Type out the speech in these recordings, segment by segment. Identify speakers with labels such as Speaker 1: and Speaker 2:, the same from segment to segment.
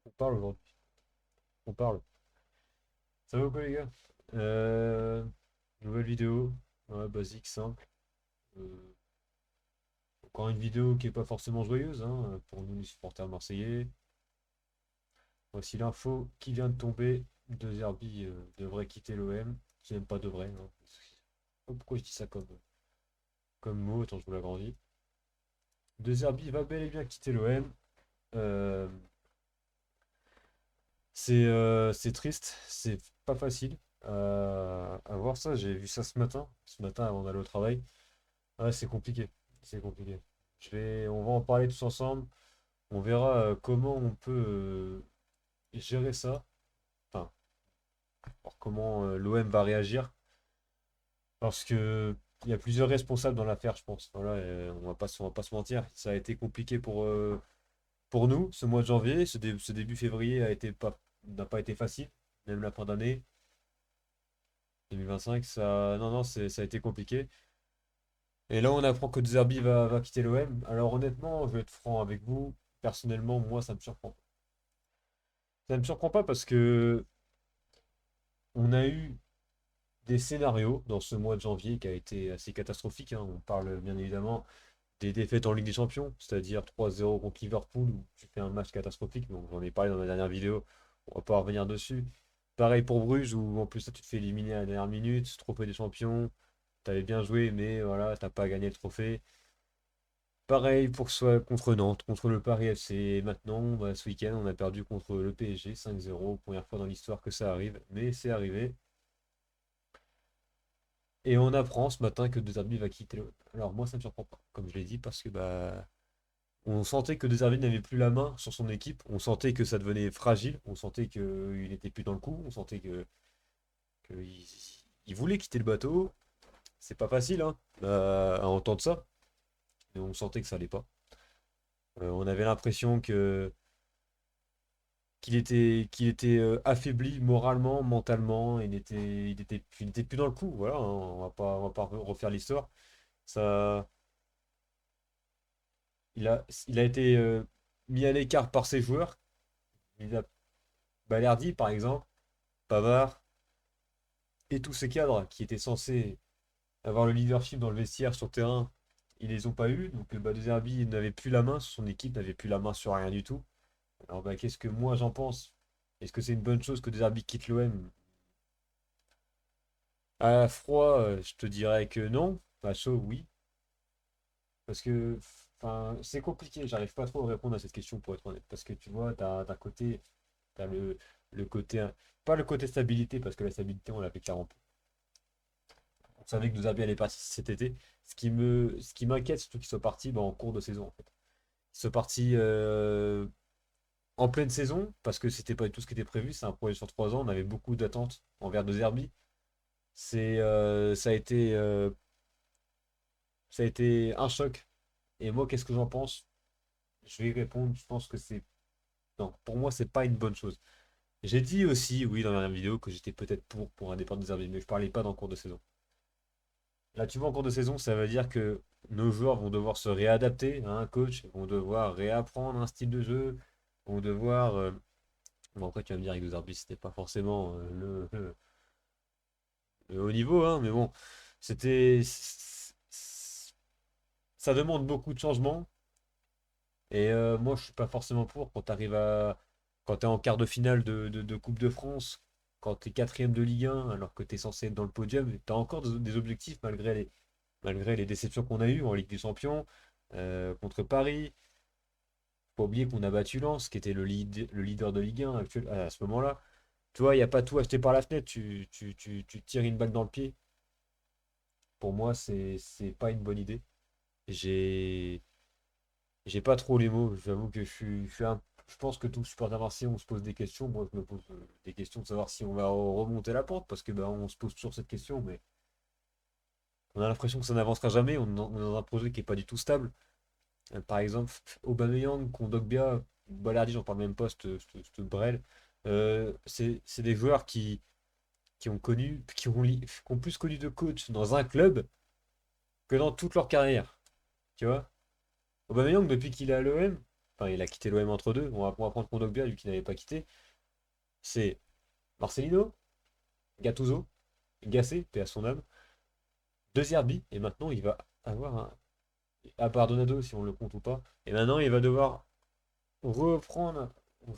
Speaker 1: On parle aujourd'hui. On parle. Ça va ou quoi les gars? Euh, Nouvelle vidéo. Ouais, basique, simple. Euh, Encore une vidéo qui est pas forcément joyeuse hein, pour nous les supporters marseillais. Voici l'info qui vient de tomber. De Zerbi devrait quitter l'OM. C'est même pas de vrai. Hein. Oh, pourquoi je dis ça comme mot? Attends, je vous l'agrandis. De Zerbi va bel et bien quitter l'OM. Euh, c'est triste. C'est pas facile à voir ça. J'ai vu ça ce matin. Ce matin avant d'aller au travail. Ouais, c'est compliqué. C'est compliqué. On va en parler tous ensemble. On verra comment on peut gérer ça. Enfin, voir comment l'OM va réagir. Parce que il y a plusieurs responsables dans l'affaire, je pense. Voilà, on va pas se mentir. Ça a été compliqué pour nous ce mois de janvier. Ce début février n'a pas été facile. Même la fin d'année 2025, non, non, ça a été compliqué. Et là, on apprend que De Zerbi va quitter l'OM. Alors honnêtement, je vais être franc avec vous. Personnellement, moi, ça me surprend. Ça ne me surprend pas parce que on a eu des scénarios dans ce mois de janvier qui a été assez catastrophique. Hein. On parle bien évidemment des défaites en Ligue des Champions, c'est-à-dire 3-0 contre Liverpool où tu fais un match catastrophique. Donc j'en ai parlé dans ma dernière vidéo. On va pas revenir dessus. Pareil pour Bruges où en plus là, tu te fais éliminer à la dernière minute, trophée des champions. T'avais bien joué, mais voilà, t'as pas gagné le trophée. Pareil pour soi contre Nantes, contre le Paris FC. Et maintenant, bah, ce week-end, on a perdu contre le PSG 5-0. Première fois dans l'histoire que ça arrive, mais c'est arrivé. Et on apprend ce matin que De Zerbi va quitter le. Alors moi, ça me surprend pas, comme je l'ai dit, parce que bah, on sentait que De Zerbi n'avait plus la main sur son équipe. On sentait que ça devenait fragile. On sentait qu'il n'était plus dans le coup. On sentait il voulait quitter le bateau. C'est pas facile hein, à entendre ça, mais on sentait que ça allait pas. On avait l'impression que qu'il était affaibli moralement, mentalement, il n'était plus dans le coup, voilà, hein, on va pas refaire l'histoire. Ça, il a été mis à l'écart par ses joueurs. Il a Balerdi, par exemple, Pavard, et tous ces cadres qui étaient censés avoir le leadership dans le vestiaire, sur le terrain, ils les ont pas eu. Donc bah, De Zerbi n'avait plus la main, son équipe n'avait plus la main sur rien du tout. Alors bah, qu'est-ce que moi j'en pense? Est-ce que c'est une bonne chose que De Zerbi quitte l'OM? À froid, je te dirais que non. À chaud, oui. Parce que enfin, c'est compliqué. J'arrive pas trop à répondre à cette question pour être honnête. Parce que tu vois, d'un côté, t'as le côté. Pas le côté stabilité, parce que la stabilité, on l'avait clairement. On savait que nous avions allait partir cet été. Ce qui m'inquiète, surtout qu'ils soient partis bah, en cours de saison, en fait. Ils sont partis en pleine saison, parce que c'était pas du tout ce qui était prévu. C'est un projet sur 3 ans. On avait beaucoup d'attentes envers De Zerbi. Ça a été. Ça a été un choc. Et moi, qu'est-ce que j'en pense? Je vais y répondre. Je pense que c'est. Non, pour moi, c'est pas une bonne chose. J'ai dit aussi, oui, dans la dernière vidéo, que j'étais peut-être pour un départ de Zerbi, mais je parlais pas d'en cours de saison. Là, tu vois, en cours de saison, ça veut dire que nos joueurs vont devoir se réadapter à un coach, vont devoir réapprendre un style de jeu, vont devoir. Bon, après, tu vas me dire, avec De Zerbi, c'était pas forcément le haut niveau, hein, mais bon, c'était. Ça demande beaucoup de changements. Et moi, je suis pas forcément pour quand tu arrives quand tu es en quart de finale de Coupe de France, quand tu es quatrième de Ligue 1, alors que tu es censé être dans le podium, tu as encore des objectifs malgré les déceptions qu'on a eues en Ligue des Champions, contre Paris. Faut pas oublier qu'on a battu Lens, qui était le leader de Ligue 1 actuel, à ce moment-là. Tu vois, il n'y a pas tout acheté par la fenêtre, tu tires une balle dans le pied. Pour moi, c'est pas une bonne idée. J'ai J'ai pas trop les mots, j'avoue que je pense que tout supporter marseillais, on se pose des questions. Moi, je me pose des questions de savoir si on va remonter la pente, parce que bah, on se pose toujours cette question, mais on a l'impression que ça n'avancera jamais. On est dans un projet qui est pas du tout stable. Par exemple, Aubameyang, Kondogbia, Balerdi, j'en parle même pas, je te brêle. C'est des joueurs qui ont connu, qui ont plus connu de coach dans un club que dans toute leur carrière. Tu vois? Aubameyang, depuis qu'il est à l'OM. enfin, il a quitté l'OM entre deux. On va prendre Kondogbia, lui qui n'avait pas quitté. C'est Marcelino, Gattuso, Gasset, paix à son âme, De Zerbi, et maintenant il va avoir un. À part Donado, si on le compte ou pas. Et maintenant il va devoir reprendre,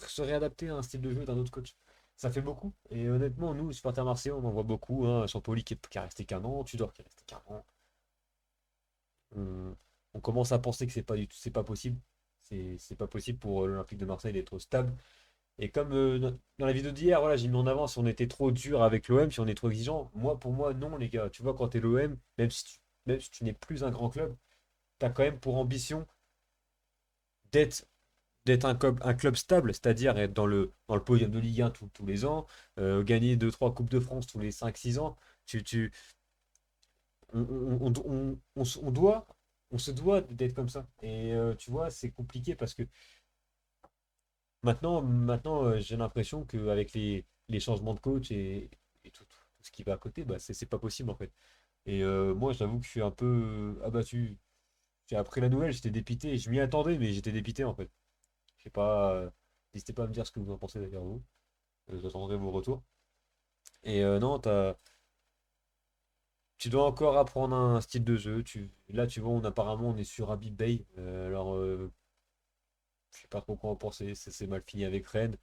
Speaker 1: se réadapter à un style de jeu d'un autre coach. Ça fait beaucoup. Et honnêtement, nous, supporters marseillais, on en voit beaucoup. Hein. Sampoli qui a resté qu'un an, Tudor qui est resté qu'un an. On, on commence à penser que c'est pas possible. C'est pas possible pour l'Olympique de Marseille d'être stable. Et comme dans la vidéo d'hier, voilà, j'ai mis en avant si on était trop dur avec l'OM, si on est trop exigeant. Moi, pour moi, non, les gars. Tu vois, quand t'es l'OM, même si tu n'es plus un grand club, t'as quand même pour ambition d'être d'être un club stable, c'est-à-dire être dans le podium de Ligue 1 tous les ans, gagner deux trois Coupes de France tous les 5 6 ans. Tu, tu, on doit, on se doit d'être comme ça. Et tu vois, c'est compliqué parce que maintenant j'ai l'impression qu'avec les changements de coach et tout ce qui va à côté, bah, c'est pas possible en fait. Et moi, j'avoue que je suis un peu abattu. Après la nouvelle, j'étais dépité. Je m'y attendais, mais j'étais dépité en fait. Je sais pas. N'hésitez pas à me dire ce que vous en pensez d'ailleurs, vous. J'attendrai vos retours. Et non, tu dois encore apprendre un style de jeu. Là, tu vois, apparemment, on est sur Habib Bey. Alors, je sais pas trop quoi en penser. C'est mal fini avec Rennes.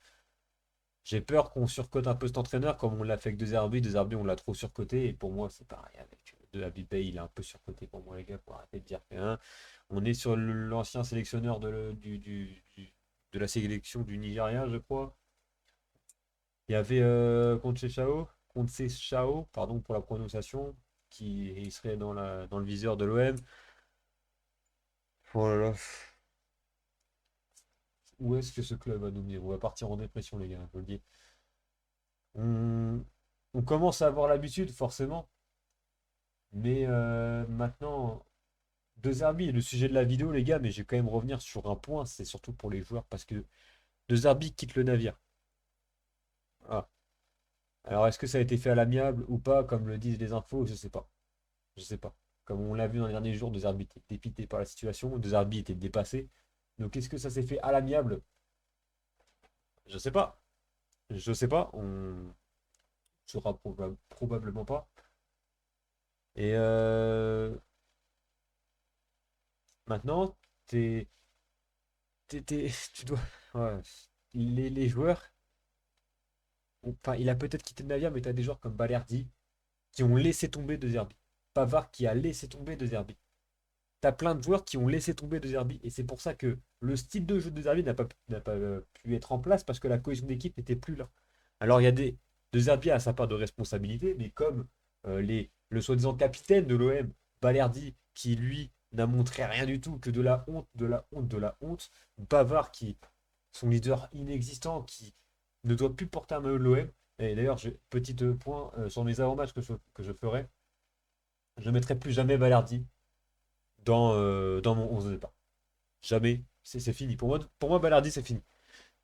Speaker 1: J'ai peur qu'on surcote un peu cet entraîneur, comme on l'a fait avec De Zerbi. De Zerbi, on l'a trop surcoté. Et pour moi, c'est pareil avec de Habib Bey. Il est un peu surcoté pour moi, les gars. Faut arrêter de dire rien. On est sur l'ancien sélectionneur de la sélection du Nigeria, je crois. Il y avait Conceição, pardon pour la prononciation, qui il serait dans le viseur de l'OM. Oh là là. Où est-ce que ce club va nous mener? On va partir en dépression, les gars, je vous le dis. On, on commence à avoir l'habitude, forcément. Mais maintenant, De Zerbi est le sujet de la vidéo, les gars, mais je vais quand même revenir sur un point, c'est surtout pour les joueurs, parce que De Zerbi quitte le navire. Ah. Alors, est-ce que ça a été fait à l'amiable ou pas, comme le disent les infos? Je sais pas. Je sais pas. Comme on l'a vu dans les derniers jours, deux arbitres étaient dépités par la situation, deux arbitres étaient dépassés. Donc est-ce que ça s'est fait à l'amiable? Je sais pas. Je sais pas. On ne saura probablement pas. Et maintenant, tu dois. Ouais. Les joueurs. Enfin, il a peut-être quitté le navire, mais tu as des joueurs comme Balerdi qui ont laissé tomber De Zerbi. Pavard qui a laissé tomber De Zerbi. T'as plein de joueurs qui ont laissé tomber De Zerbi. Et c'est pour ça que le style de jeu de Zerbi n'a pas pu être en place parce que la cohésion d'équipe n'était plus là. Alors il y a De Zerbi a sa part de responsabilité, mais comme le soi-disant capitaine de l'OM, Balerdi, qui lui n'a montré rien du tout que de la honte, de la honte, de la honte. Bavard, qui son leader inexistant, qui ne doit plus porter un maillot de l'OM. Et d'ailleurs, petit point sur mes avant-matchs que je ferai, je ne mettrai plus jamais Balerdi dans mon 11 de départ. Jamais. C'est fini. Pour moi, Balardi, c'est fini.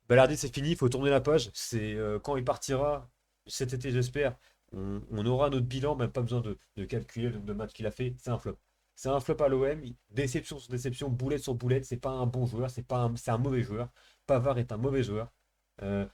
Speaker 1: Balardi, c'est fini. Il faut tourner la page. C'est quand il partira cet été, j'espère. On aura notre bilan, même pas besoin de calculer le nombre de matchs qu'il a fait. C'est un flop. C'est un flop à l'OM. Déception sur déception, boulette sur boulette. C'est pas un bon joueur. C'est un mauvais joueur. Pavard est un mauvais joueur. Euh,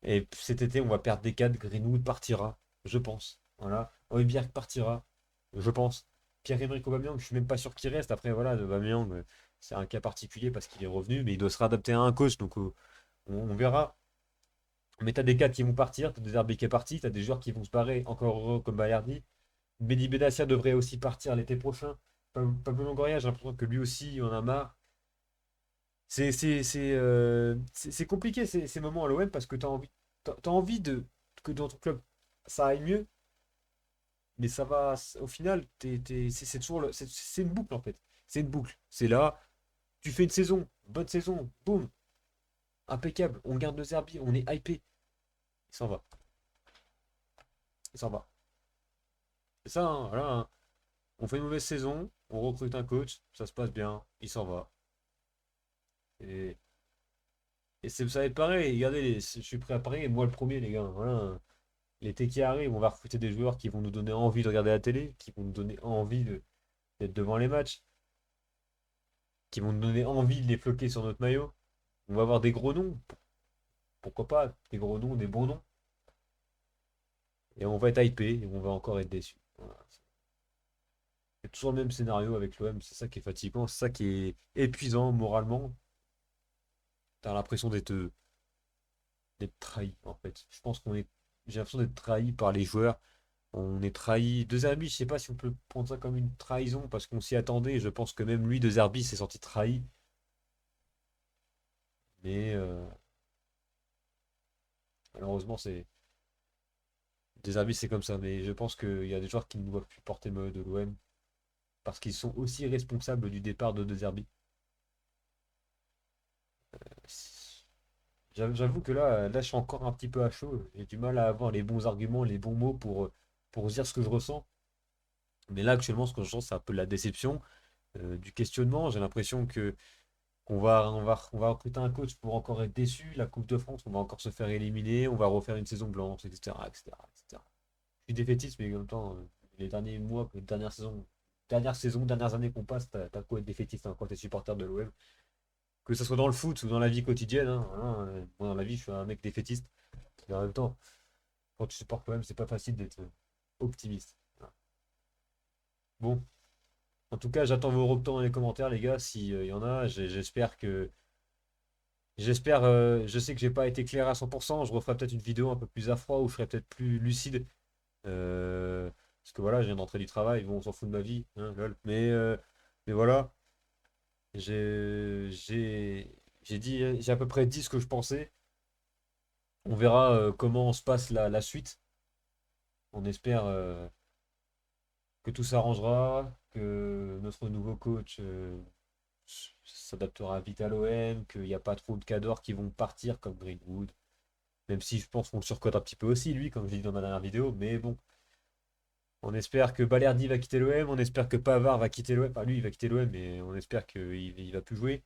Speaker 1: et cet été, on va perdre des cadres. Greenwood partira, je pense. Voilà. Højbjerg partira, je pense. Pierre-Emerick Aubameyang, je suis même pas sûr qu'il reste. Après, voilà, Aubameyang, c'est un cas particulier parce qu'il est revenu, mais il doit se réadapter à un coach, donc on verra. Mais t'as des cadres qui vont partir, t'as des Herbies qui est parti, t'as des joueurs qui vont se barrer, encore heureux comme Balerdi. Mehdi Benassia devrait aussi partir l'été prochain. Pablo Longoria, j'ai l'impression que lui aussi, il en a marre. C'est compliqué ces moments à l'OM parce que t'as envie que dans ton club ça aille mieux, mais ça va, au final, c'est toujours c'est une boucle en fait. C'est une boucle. C'est là, tu fais une saison, bonne saison, boum, impeccable. On garde le Zerbi, on est hypé. Il s'en va. Il s'en va. C'est ça, hein, voilà, hein. On fait une mauvaise saison, on recrute un coach, ça se passe bien, il s'en va. Et, ça va être pareil. Regardez, je suis prêt à parier, moi le premier, les gars. Voilà. L'été qui arrive, on va recruter des joueurs qui vont nous donner envie de regarder la télé, qui vont nous donner envie d'être devant les matchs. qui vont nous donner envie de les floquer sur notre maillot. On va avoir des gros noms, pourquoi pas, des gros noms, des bons noms. Et on va être hypé et on va encore être déçu. Voilà. C'est toujours le même scénario avec l'OM, c'est ça qui est fatigant, c'est ça qui est épuisant moralement. T'as l'impression d'être trahi en fait. Je pense qu'on est. J'ai l'impression d'être trahi par les joueurs. On est trahi. De Zerbi, je sais pas si on peut prendre ça comme une trahison parce qu'on s'y attendait. Je pense que même lui, De Zerbi, s'est senti trahi. Mais malheureusement, c'est. De Zerbi, c'est comme ça. Mais je pense qu'il y a des joueurs qui ne doivent plus porter le maillot de l'OM parce qu'ils sont aussi responsables du départ de Zerbi. J'avoue que là, je suis encore un petit peu à chaud. J'ai du mal à avoir les bons arguments, les bons mots pour dire ce que je ressens. Mais là, actuellement, ce que je ressens, c'est un peu de la déception, du questionnement. J'ai l'impression que on va recruter un coach pour encore être déçu. La Coupe de France, on va encore se faire éliminer. On va refaire une saison blanche, etc., etc., etc. Je suis défaitiste, mais en même temps, les derniers mois, les dernières années qu'on passe, t'as quoi être défaitiste hein, quand t'es supporter de l'OM. Que ce soit dans le foot ou dans la vie quotidienne. Hein, voilà, moi, dans la vie, je suis un mec défaitiste. Mais en même temps, quand tu supportes l'OM, c'est pas facile d'être optimiste. Voilà. Bon, en tout cas, j'attends vos retours dans les commentaires, les gars, s'il y en a. J'espère que. J'espère, je sais que j'ai pas été clair à 100%. Je referai peut-être une vidéo un peu plus à froid où je serai peut-être plus lucide. Parce que voilà, je viens d'entrer du travail. Bon, on s'en fout de ma vie, hein, lol. Mais voilà, j'ai à peu près dit ce que je pensais. On verra comment se passe la suite. On espère que tout s'arrangera, que notre nouveau coach s'adaptera vite à l'OM, qu'il n'y a pas trop de cadors qui vont partir comme Greenwood. Même si je pense qu'on le surcote un petit peu aussi, lui, comme j'ai dit dans ma dernière vidéo. Mais bon, on espère que Balerdi va quitter l'OM, on espère que Pavard va quitter l'OM. Enfin, lui, il va quitter l'OM, mais on espère qu'il va plus jouer.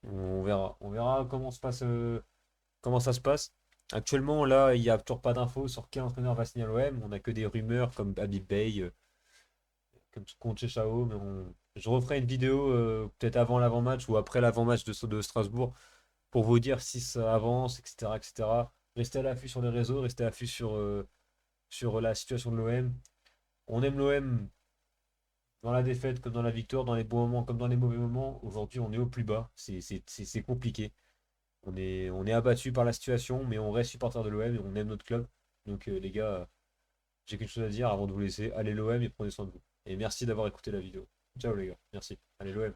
Speaker 1: On verra comment ça se passe. Actuellement, là, il n'y a toujours pas d'infos sur quel entraîneur va signer à l'OM. On n'a que des rumeurs comme Habib Bey, comme contre Chao, mais je referai une vidéo peut-être avant l'avant-match ou après l'avant-match de Strasbourg pour vous dire si ça avance, etc., etc. Restez à l'affût sur les réseaux, restez à l'affût sur la situation de l'OM. On aime l'OM dans la défaite comme dans la victoire, dans les bons moments comme dans les mauvais moments. Aujourd'hui, on est au plus bas. C'est compliqué. On est abattu par la situation, mais on reste supporter de l'OM et on aime notre club. Donc, les gars, j'ai quelque chose à dire avant de vous laisser. Allez l'OM et prenez soin de vous. Et merci d'avoir écouté la vidéo. Ciao les gars, merci. Allez l'OM.